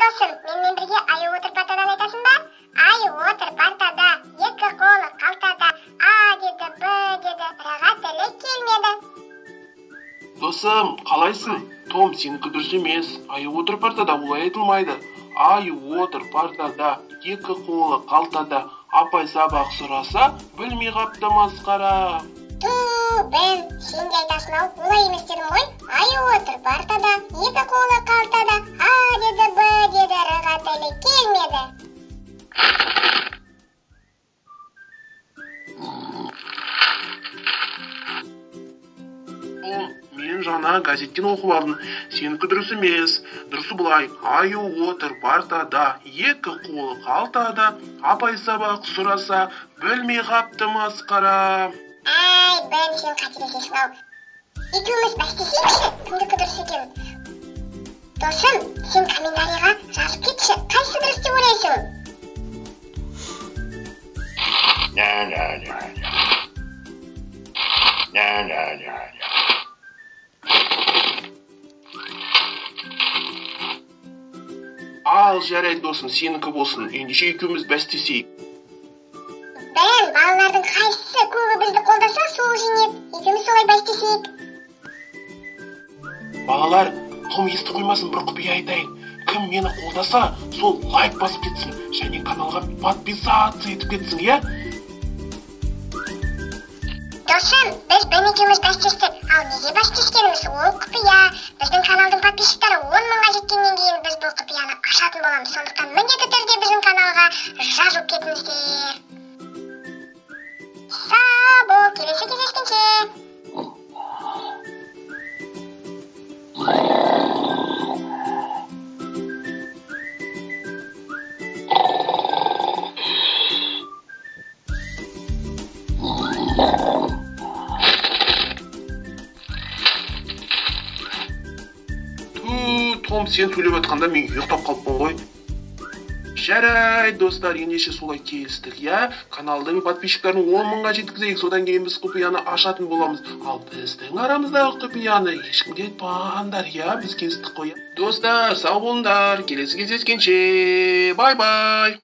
досым, менімен бірге аю отыр партадан айтасың ба? Аю отыр партада, екі қолы қалтада, А деді, Б деді, Р-ға тілі келмеді. Досым, қалайсың? Том, сенікі дұрыс емес. Аю отыр партада олай айтылмайды. Аю отыр партада, екі қолы қалтада, апай сабақ сұраса, білмей қапты масқара. Бен, сен де айтасың-ау, олай емес дедім ғой. Аю отыр партада, екі қолы қалтада, А деді, Б деді, Р-ға тілі келмеді. Мен жаңа газеттен оқып алдым. Сенікі дұрыс емес. Дұрысы былай. Аю отыр партада, екі қолы қалтада, апай сабақ сұраса, білмей қапты масқара. Ай, Бен, сен қателесесің-ау. Екеуміз бәстесейікші, кімдікі дұрыс екенін. Досым, сен комментарийға жазып кетші, қайсы дұрыс деп ойлайсың? Ал, жарайды досым, сенікі болсын. Ендеше екеуміз бәстесейік. Бен, балалардың қайсысы көбі бізді қолдаса, сол жеңеді. Екеуміз солай бәстесейік. Балалар, Том естіп қоймасын, бір құпия айтайын. Кім мені қолдаса, сол лайк басып кетсін, және каналға подписаться етіп кетсін, иә? Досым, біз Бен екеуміз бәстестік. Ал неге бәстескеніміз? Ол құпия. Біздің каналдың подписчиктары 10 мыңға жеткеннен кейін біз бұл құпияны ашатын боламыз. Сондықтан міндетті түрде біздің каналға жазылып кетіңіздер. Сау бол, келесі кездескенше. Том, сен сөйлеп жатқанда мен ұйықтап қалыппын ғой. Жарайды, достар, ендеше солай келістік, иә? Каналдың подписчиктарын 10 мыңға жеткізейік, содан кейін біз құпияны ашатын боламыз. Ал біздің арамыздағы құпияны ешкімге айтпаңдар, иә? Біз келістік қой. Достар, сау болыңдар, келесі кездескенше. Бай-бай.